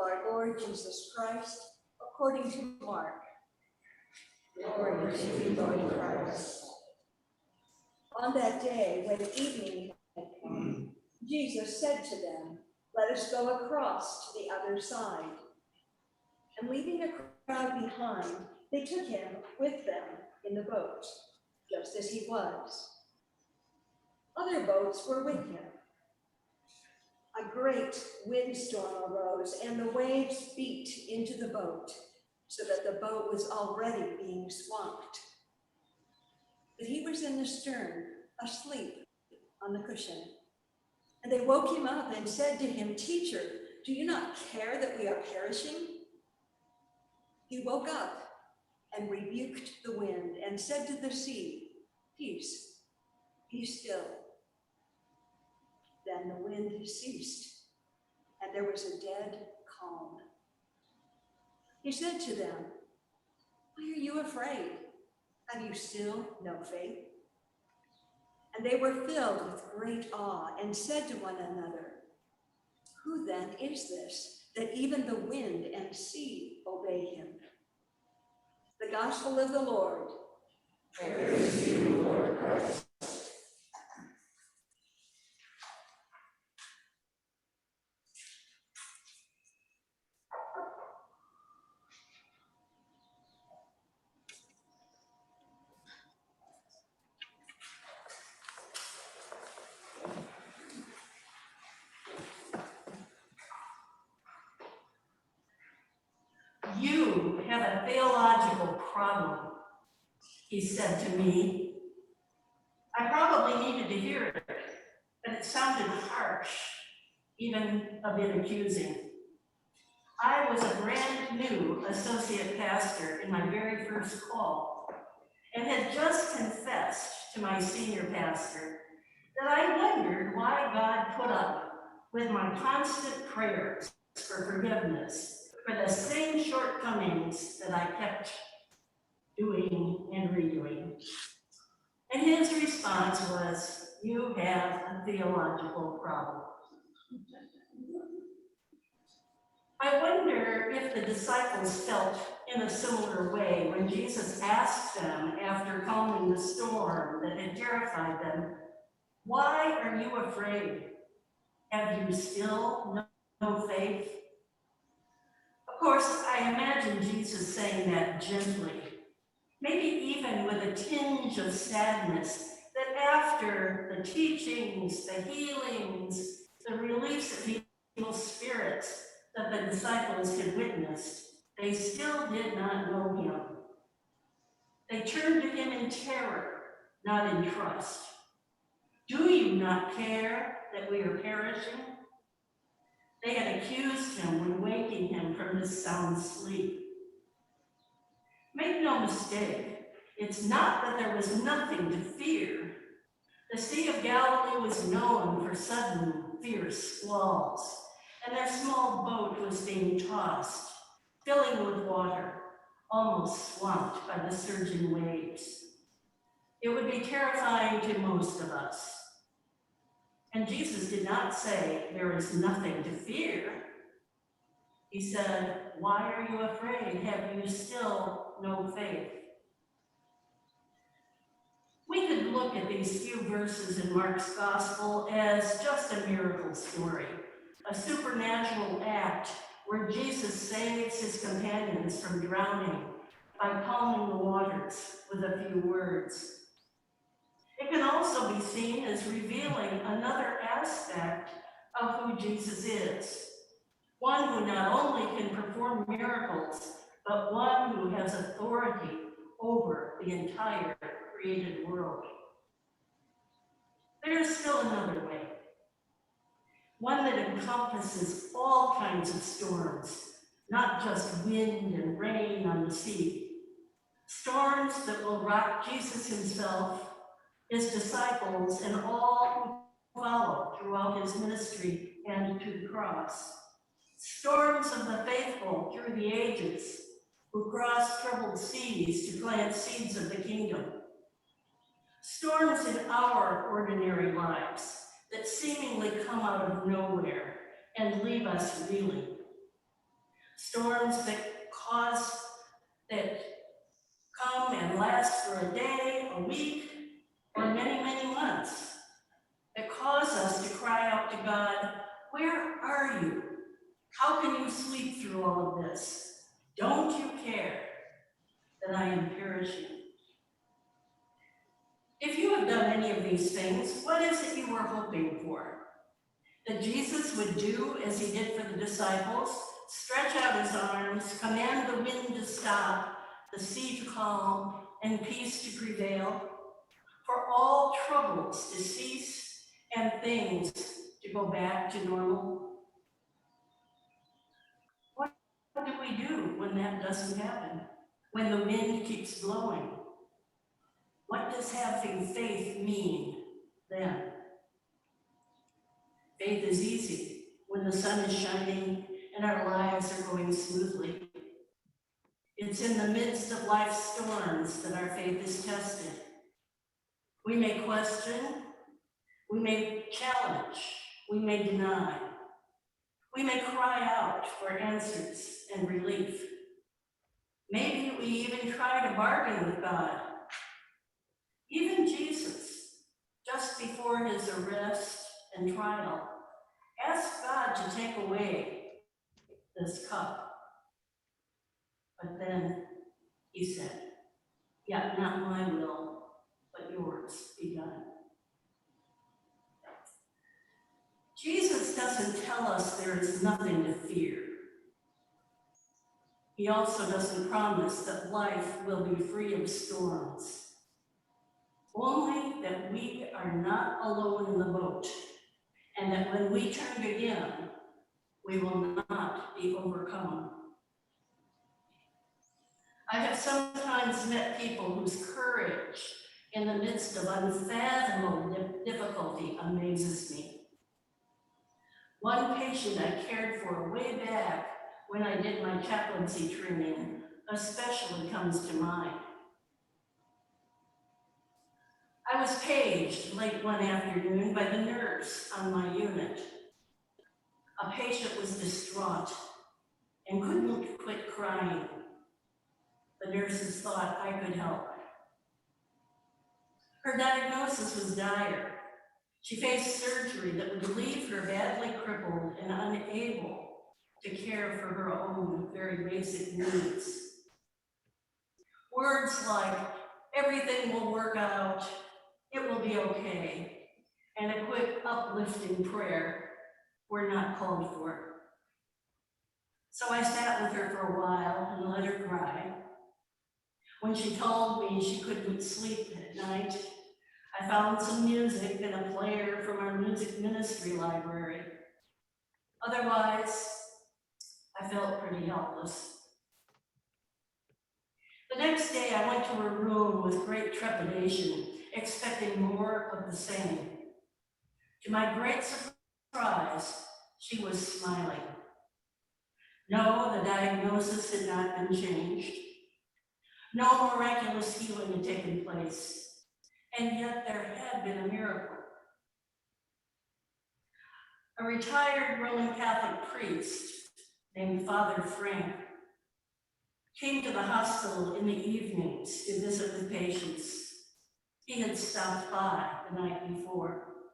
our Lord Jesus Christ, according to Mark. Glory to you, Lord Christ. On that day, when evening had come, Jesus said to them, "Let us go across to the other side." And leaving a crowd behind, they took him with them in the boat, just as he was. Other boats were with him. A great windstorm arose, and the waves beat into the boat, so that the boat was already being swamped. But he was in the stern, asleep on the cushion. And they woke him up and said to him, "Teacher, do you not care that we are perishing?" He woke up and rebuked the wind and said to the sea, "Peace, be still." Then the wind ceased, and there was a dead calm. He said to them, "Why are you afraid? Have you still no faith?" And they were filled with great awe and said to one another, "Who then is this, that even the wind and sea obey him?" The gospel of the Lord. Praise to you, Lord Christ. "You have a theological problem," he said to me. I probably needed to hear it, but it sounded harsh, even a bit accusing. I was a brand new associate pastor in my very first call, and had just confessed to my senior pastor that I wondered why God put up with my constant prayers for forgiveness for the same shortcomings that I kept doing and redoing. And his response was, "You have a theological problem." I wonder if the disciples felt in a similar way when Jesus asked them, after calming the storm that had terrified them, "Why are you afraid? Have you still no faith?" Of course, I imagine Jesus saying that gently, maybe even with a tinge of sadness, that after the teachings, the healings, the reliefs of evil spirits that the disciples had witnessed, they still did not know him. They turned to him in terror, not in trust. "Do you not care that we are perishing?" They had accused him when waking him from his sound sleep. Make no mistake, it's not that there was nothing to fear. The Sea of Galilee was known for sudden, fierce squalls, and their small boat was being tossed, filling with water, almost swamped by the surging waves. It would be terrifying to most of us. And Jesus did not say, "There is nothing to fear." He said, "Why are you afraid? Have you still no faith?" We could look at these few verses in Mark's gospel as just a miracle story, a supernatural act where Jesus saves his companions from drowning by calming the waters with a few words. It can also be seen as revealing another aspect of who Jesus is. One who not only can perform miracles, but one who has authority over the entire created world. There is still another way, one that encompasses all kinds of storms, not just wind and rain on the sea. Storms that will rock Jesus himself, his disciples, and all who follow throughout his ministry and to the cross. Storms of the faithful through the ages, who cross troubled seas to plant seeds of the kingdom. Storms in our ordinary lives that seemingly come out of nowhere and leave us reeling. storms that come and last for a day, a week, or many, many months, that cause us to cry out to God, where are you? How can you sleep through all of this? Don't you care that I am perishing? If you have done any of these things, what is it you were hoping for? That Jesus would do as he did for the disciples, stretch out his arms, command the wind to stop, the sea to calm, and peace to prevail, for all troubles to cease and things to go back to normal? What do we do when that doesn't happen? When the wind keeps blowing? What does having faith mean then? Faith is easy when the sun is shining and our lives are going smoothly. It's in the midst of life's storms that our faith is tested. We may question, we may challenge, we may deny. We may cry out for answers and relief. Maybe we even try to bargain with God. Even Jesus, just before his arrest and trial, asked God to take away this cup. But then he said, "Yet not my will, but yours be done." Jesus doesn't tell us there is nothing to fear. He also doesn't promise that life will be free of storms. Only that we are not alone in the boat, and that when we turn to him, we will not be overcome. I have sometimes met people whose courage in the midst of unfathomable difficulty amazes me. One patient I cared for way back when I did my chaplaincy training especially comes to mind. I was paged late one afternoon by the nurse on my unit. A patient was distraught and couldn't quit crying. The nurses thought I could help. Her diagnosis was dire. She faced surgery that would leave her badly crippled and unable to care for her own very basic needs. Words like, "everything will work out," "it will be okay," and a quick uplifting prayer were not called for. So I sat with her for a while and let her cry. When she told me she couldn't sleep at night, I found some music and a player from our music ministry library. Otherwise, I felt pretty helpless. The next day, I went to her room with great trepidation, expecting more of the same. To my great surprise, she was smiling. No, the diagnosis had not been changed. No miraculous healing had taken place, and yet there had been a miracle. A retired Roman Catholic priest named Father Frank came to the hospital in the evenings to visit with patients. He had stopped by the night before.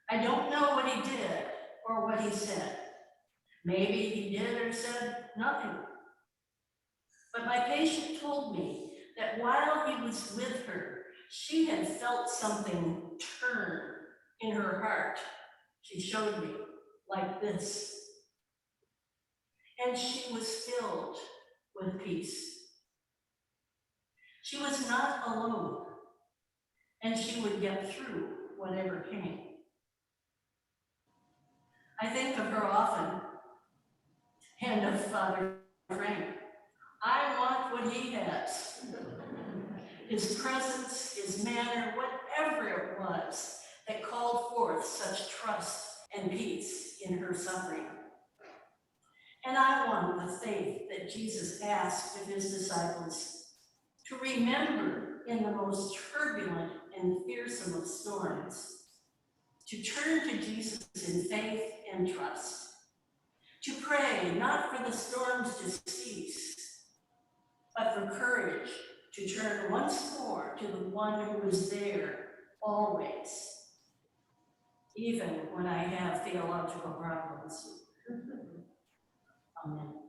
I don't know what he did or what he said. Maybe he did or said nothing. But my patient told me that while he was with her, she had felt something turn in her heart. She showed me like this. And she was filled with peace. She was not alone, and she would get through whatever came. I think of her often, and of Father Frank. I want what he has. His presence, his manner, whatever it was that called forth such trust and peace in her suffering. And I want the faith that Jesus asked of his disciples to remember in the most turbulent and fearsome of storms, to turn to Jesus in faith and trust, to pray not for the storms to cease, but for courage to turn once more to the one who is there always, even when I have theological problems. Amen.